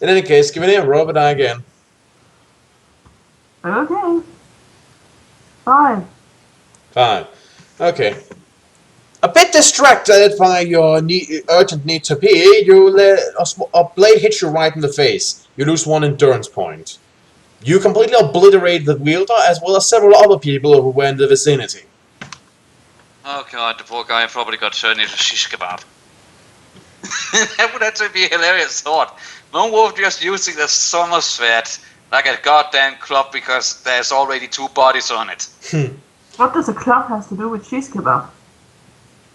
In any case, give me a roll die again. Okay. 5. 5. Okay. A bit distracted by your urgent need to pee, you let a blade hit you right in the face. You lose 1 endurance point. You completely obliterate the wielder as well as several other people who were in the vicinity. Oh god, the poor guy probably got turned into shish kebab. That would actually be a hilarious thought. Lone Wolf just using the summer sweat like a goddamn club because there's already 2 bodies on it. What does a club have to do with cheese kebab?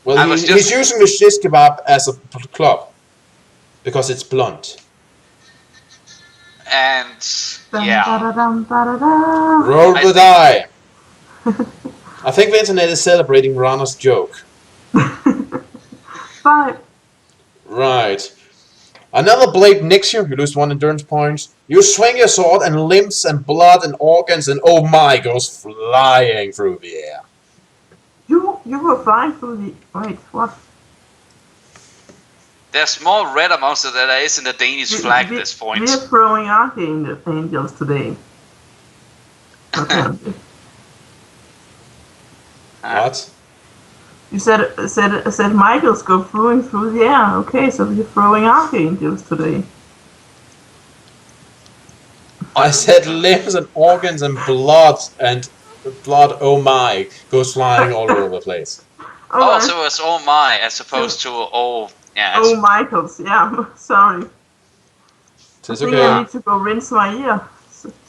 Well, he's using the shish kebab as a club because it's blunt. And yeah. Roll the die. I think the internet is celebrating Rana's joke. 5. Right. Another blade nicks you. You lose 1 endurance point. You swing your sword, and limbs and blood and organs and oh my goes flying through the air. You were flying through the... Wait, what? There's more red amongst it than there is in the Danish flag at this point. We're throwing archangels today. Okay. What? You said Michaels go flying through the air. Okay, so we're throwing archangels today. I said limbs and organs and blood, oh my, goes flying all over the place. Oh, so it's oh my as opposed to oh, yeah. Oh, Michaels, yeah, sorry. It's I think I need to go rinse my ear,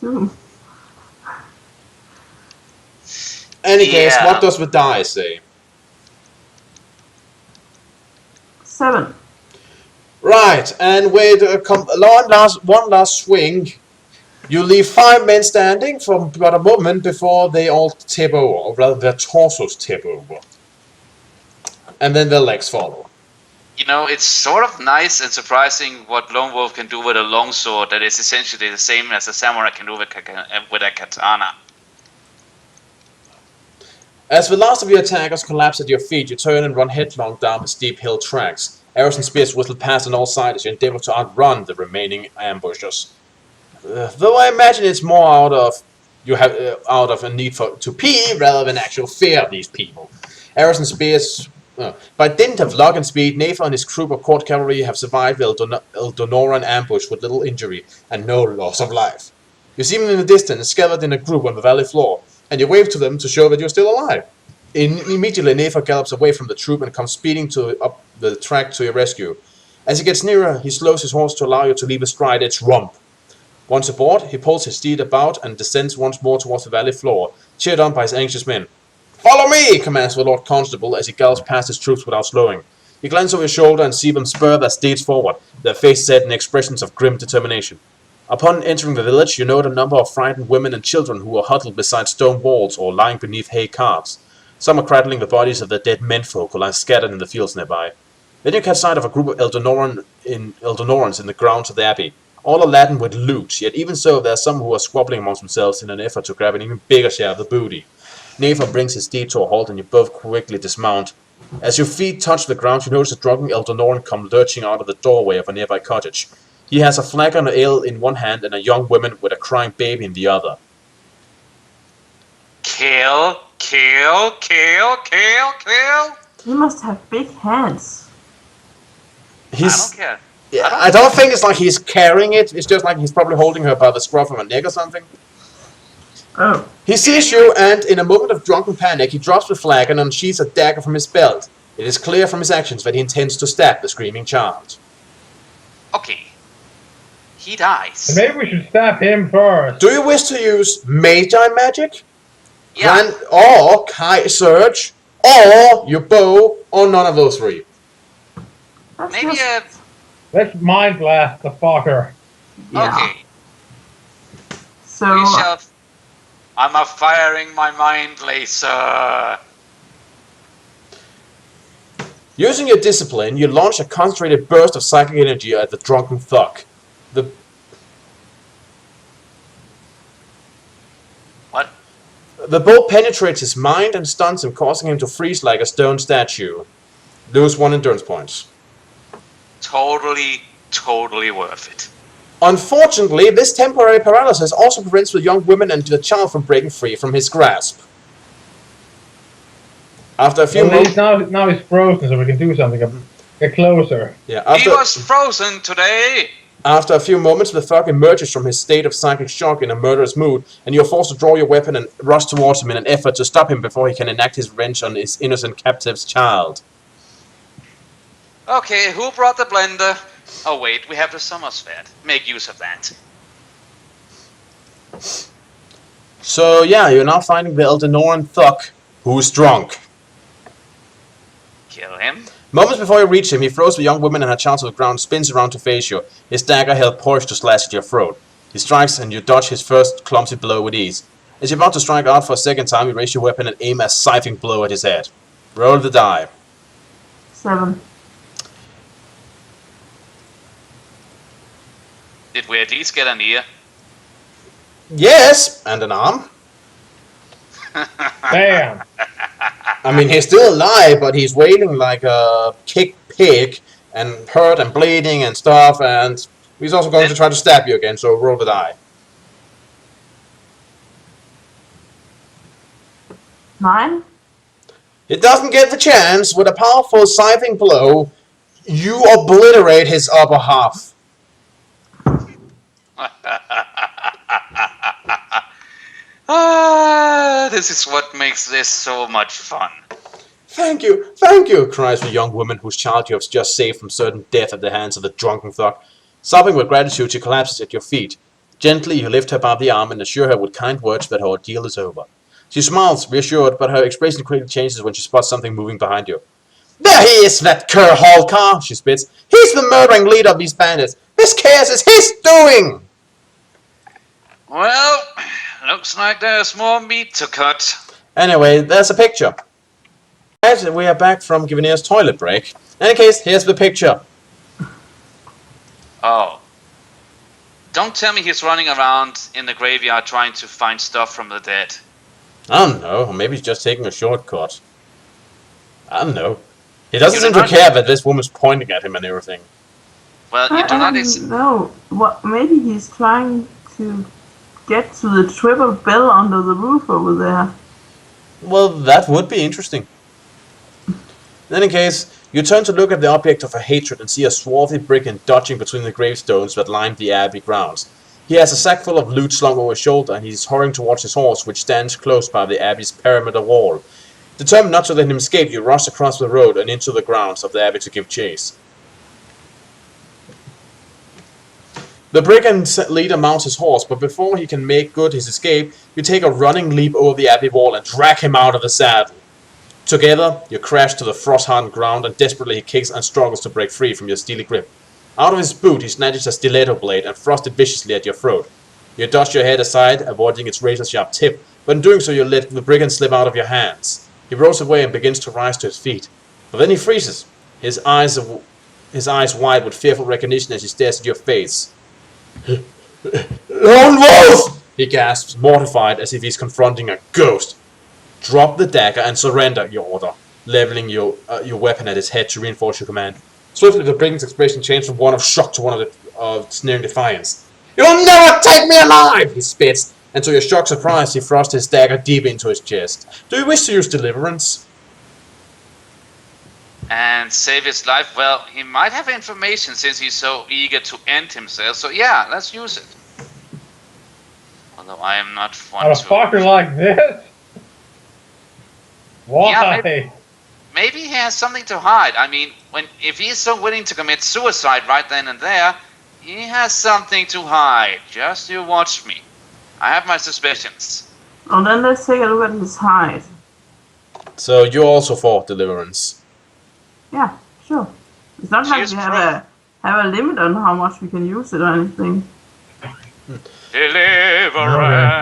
too. Any case, what does the die say? 7. Right, and with one last swing, you leave 5 men standing for about a moment before they all tip over, or rather their torsos tip over. And then their legs follow. You know, it's sort of nice and surprising what Lone Wolf can do with a longsword that is essentially the same as a samurai can do with a katana. As the last of your attackers collapse at your feet, you turn and run headlong down the steep hill tracks. Arrows and spears whistle past on all sides as you endeavor to outrun the remaining ambushers. Though I imagine it's more out of a need to pee rather than actual fear of these people. Arrows and spears, by dint of luck and speed, Nathan and his group of court cavalry have survived the Eldonoran ambush with little injury and no loss of life. You see them in the distance, gathered in a group on the valley floor, and you wave to them to show that you're still alive. Immediately, Nathan gallops away from the troop and comes speeding up the track to your rescue. As he gets nearer, he slows his horse to allow you to leave astride its rump. Once aboard, he pulls his steed about and descends once more towards the valley floor, cheered on by his anxious men. "Follow me!" commands the Lord Constable as he gallops past his troops without slowing. You glance over your shoulder and see them spur their steeds forward, their faces set in expressions of grim determination. Upon entering the village, you note a number of frightened women and children who are huddled beside stone walls or lying beneath hay carts. Some are cradling the bodies of their dead menfolk who lie scattered in the fields nearby. Then you catch sight of a group of Eldonorans in the grounds of the abbey. All are laden with loot, yet even so there are some who are squabbling amongst themselves in an effort to grab an even bigger share of the booty. Nathan brings his steed to a halt and you both quickly dismount. As your feet touch the ground, you notice a drunken Eldonoran come lurching out of the doorway of a nearby cottage. He has a flagon of ale in one hand and a young woman with a crying baby in the other. Kill, kill, kill, kill, kill. He must have big hands. I don't care. Yeah, I don't think it's like he's carrying it. It's just like he's probably holding her by the scruff of her neck or something. Oh. He sees you, and in a moment of drunken panic, he drops the flagon and unsheathes a dagger from his belt. It is clear from his actions that he intends to stab the screaming child. Okay. He dies. Maybe we should stab him first. Do you wish to use Magi magic? Yeah. Or Kai Surge? Or your bow? Or none of those 3? Maybe Let's mind blast the fucker. Yeah. Okay. So. I'm a firing my mind laser. Using your discipline, you launch a concentrated burst of psychic energy at the drunken thug. What? The bow penetrates his mind and stuns him, causing him to freeze like a stone statue. Lose 1 endurance points. Totally worth it. Unfortunately, this temporary paralysis also prevents the young woman and the child from breaking free from his grasp. After a few At least moments... now he's frozen, so we can do something. Get closer. Yeah, He was frozen today! After a few moments, the thug emerges from his state of psychic shock in a murderous mood, and you're forced to draw your weapon and rush towards him in an effort to stop him before he can enact his revenge on his innocent captive's child. Okay, who brought the blender? Oh wait, we have the Sommersverd. Make use of that. So yeah, you're now finding the Eldenoran thug, who's drunk. Kill him. Moments before you reach him, he throws the young woman and her child to the ground, spins around to face you, his dagger held poised to slash at your throat. He strikes and you dodge his first clumsy blow with ease. As you're about to strike out for a second time, you raise your weapon and aim a scything blow at his head. Roll the die. 7. Did we at least get an ear? Yes, and an arm. Damn. I mean, he's still alive, but he's wailing like a kicked pig, and hurt and bleeding and stuff, and he's also going to try to stab you again, so roll the die. 9. It doesn't get the chance. With a powerful scything blow, you obliterate his upper half. This is what makes this so much fun. Thank you, cries the young woman whose child you have just saved from certain death at the hands of the drunken thug. Sobbing with gratitude, she collapses at your feet. Gently, you lift her by the arm and assure her with kind words that her ordeal is over. She smiles, reassured, but her expression quickly changes when she spots something moving behind you. There he is, that cur Holkar, she spits. He's the murdering leader of these bandits. This chaos is his doing! Well, looks like there's more meat to cut. Anyway, there's a picture. Right, we are back from Givanir's toilet break. In any case, here's the picture. Oh. Don't tell me he's running around in the graveyard trying to find stuff from the dead. I don't know, or maybe he's just taking a shortcut. I don't know. He doesn't seem to care that this woman's pointing at him and everything. Well, you do not... No, what? Maybe he's trying to get to the triple bell under the roof over there. Well, that would be interesting. In any case, you turn to look at the object of her hatred and see a swarthy brigand dodging between the gravestones that line the abbey grounds. He has a sack full of loot slung over his shoulder, and he is hurrying towards his horse, which stands close by the abbey's perimeter wall. Determined not to let him escape, you rush across the road and into the grounds of the abbey to give chase. The brigand leader mounts his horse, but before he can make good his escape, you take a running leap over the abbey wall and drag him out of the saddle. Together, you crash to the frost-hardened ground, and desperately he kicks and struggles to break free from your steely grip. Out of his boot, he snatches a stiletto blade and thrusts it viciously at your throat. You dodge your head aside, avoiding its razor-sharp tip, but in doing so you let the brigand slip out of your hands. He rolls away and begins to rise to his feet. But then he freezes, his eyes wide with fearful recognition as he stares at your face. Lone Wolf! He gasps, mortified as if he's confronting a ghost. Drop the dagger and surrender, you order, leveling your weapon at his head to reinforce your command. Swiftly, the brigand's expression changed from one of shock to one of sneering defiance. You'll never take me alive! He spits, and to your shocked surprise, he thrusts his dagger deep into his chest. Do you wish to use deliverance? And save his life? Well, he might have information since he's so eager to end himself, so yeah, let's use it. Although I am not one On a to... fucker like this? Why? Yeah, maybe he has something to hide. I mean, if he's so willing to commit suicide right then and there, he has something to hide. Just you watch me. I have my suspicions. Oh, then let's take a look at his hide. So you also for deliverance? Yeah, sure. It's not like we have a limit on how much we can use it or anything. Deliverance!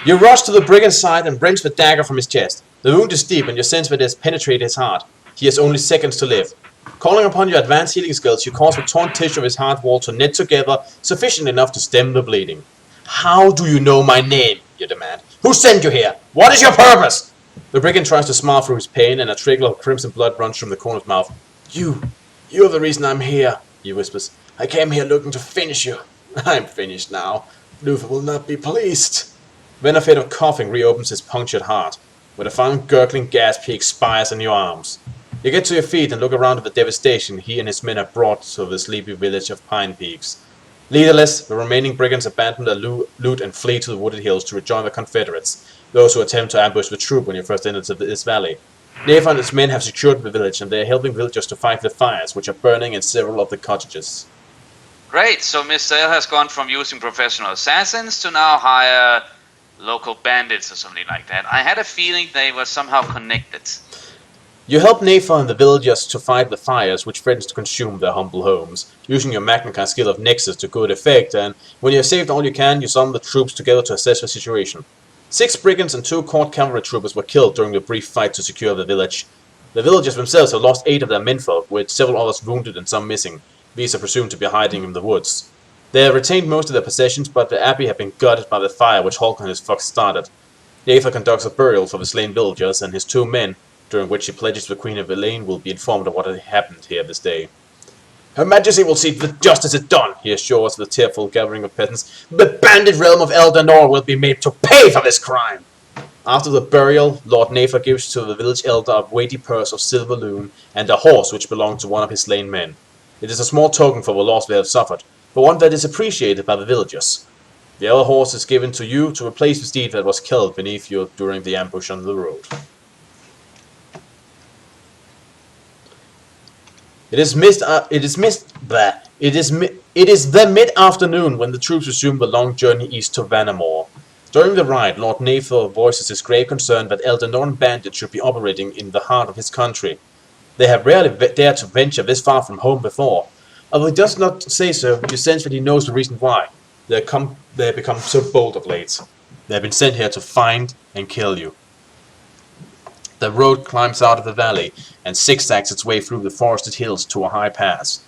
You rush to the brigand's side and wrench the dagger from his chest. The wound is deep and you sense that it has penetrated his heart. He has only seconds to live. Calling upon your advanced healing skills, you cause the torn tissue of his heart wall to knit together sufficient enough to stem the bleeding. How do you know my name? You demand. Who sent you here? What is your purpose? The brigand tries to smile through his pain, and a trickle of crimson blood runs from the corner of his mouth. You're the reason I'm here, he whispers. I came here looking to finish you. I'm finished now. Luther will not be pleased. Then a fit of coughing reopens his punctured heart. With a final gurgling gasp, he expires in your arms. You get to your feet and look around at the devastation he and his men have brought to the sleepy village of Pine Peaks. Leaderless, the remaining brigands abandon their loot and flee to the wooded hills to rejoin the Confederates, those who attempt to ambush the troop when you first enter this valley. Nathan and his men have secured the village, and they are helping villagers to fight the fires, which are burning in several of the cottages. Great, so Mr. L has gone from using professional assassins to now hire local bandits or something like that. I had a feeling they were somehow connected. You help Nathan and the villagers to fight the fires which threatens to consume their humble homes, using your Magnican skill of Nexus to good effect, and when you have saved all you can, you summon the troops together to assess the situation. 6 brigands and 2 court cavalry troopers were killed during the brief fight to secure the village. The villagers themselves have lost 8 of their menfolk, with several others wounded and some missing. These are presumed to be hiding in the woods. They have retained most of their possessions, but the abbey have been gutted by the fire which Hulk and his fox started. Nathan conducts a burial for the slain villagers and his 2 men, during which he pledges the Queen of Elaine will be informed of what had happened here this day. Her Majesty will see that justice is done, he assures the tearful gathering of peasants. The bandit realm of Eldanor will be made to pay for this crime! After the burial, Lord Nathan gives to the village elder a weighty purse of silver loom and a horse which belonged to one of his slain men. It is a small token for the loss they have suffered, but one that is appreciated by the villagers. The other horse is given to you to replace the steed that was killed beneath you during the ambush on the road. It is the mid-afternoon when the troops resume the long journey east to Vanamore. During the ride, Lord Nathan voices his grave concern that Eldanoran bandits should be operating in the heart of his country. They have rarely dared to venture this far from home before. Although he does not say so, you sense that he knows the reason why. They have become so bold of late. They have been sent here to find and kill you. The road climbs out of the valley and zigzags its way through the forested hills to a high pass.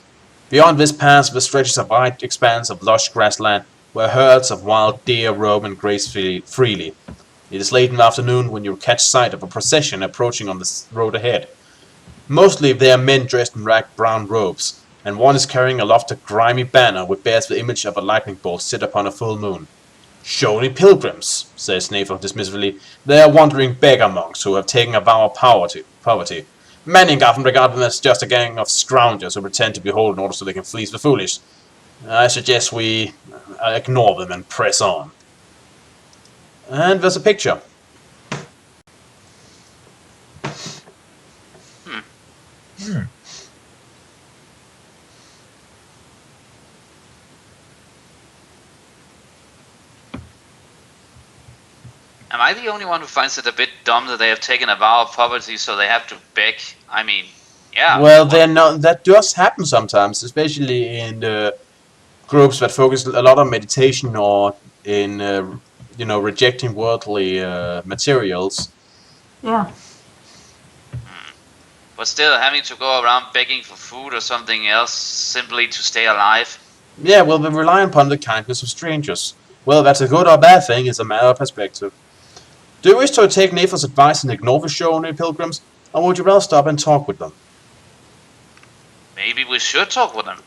Beyond this pass there stretches a wide expanse of lush grassland where herds of wild deer roam and graze freely. It is late in the afternoon when you catch sight of a procession approaching on the road ahead. Mostly they are men dressed in ragged brown robes, and one is carrying aloft a grimy banner which bears the image of a lightning bolt set upon a full moon. "Surely pilgrims," says Nathan dismissively. "They are wandering beggar monks who have taken a vow of poverty. Many in Gotham regard them as just a gang of scoundrels who pretend to be whole in order so they can fleece the foolish. I suggest we ignore them and press on." And there's a picture. Am I the only one who finds it a bit dumb that they have taken a vow of poverty so they have to beg? I mean, yeah. Well, that does happen sometimes, especially in groups that focus a lot on meditation or in rejecting worldly materials. Yeah. But still, having to go around begging for food or something else simply to stay alive. Yeah, well, they rely upon the kindness of strangers. Well, that's a good or bad thing, it's a matter of perspective. Do you wish to take Nathan's advice and ignore the Shawnee pilgrims, or would you rather stop and talk with them? Maybe we should talk with them.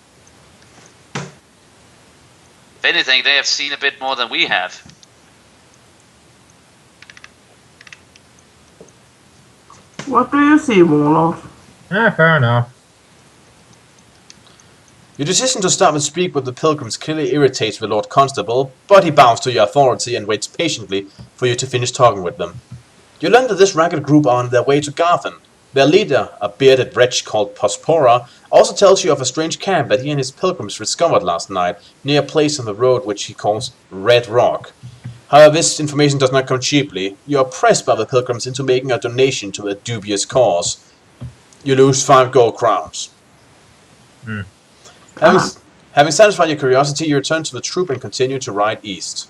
If anything, they have seen a bit more than we have. What do you see, Warlord? Fair enough. Your decision to stop and speak with the pilgrims clearly irritates the Lord Constable, but he bows to your authority and waits patiently for you to finish talking with them. You learn that this ragged group are on their way to Garthen. Their leader, a bearded wretch called Pospora, also tells you of a strange camp that he and his pilgrims discovered last night near a place on the road which he calls Red Rock. However, this information does not come cheaply. You are pressed by the pilgrims into making a donation to a dubious cause. You lose 5 gold crowns. Having satisfied your curiosity, you return to the troop and continue to ride east.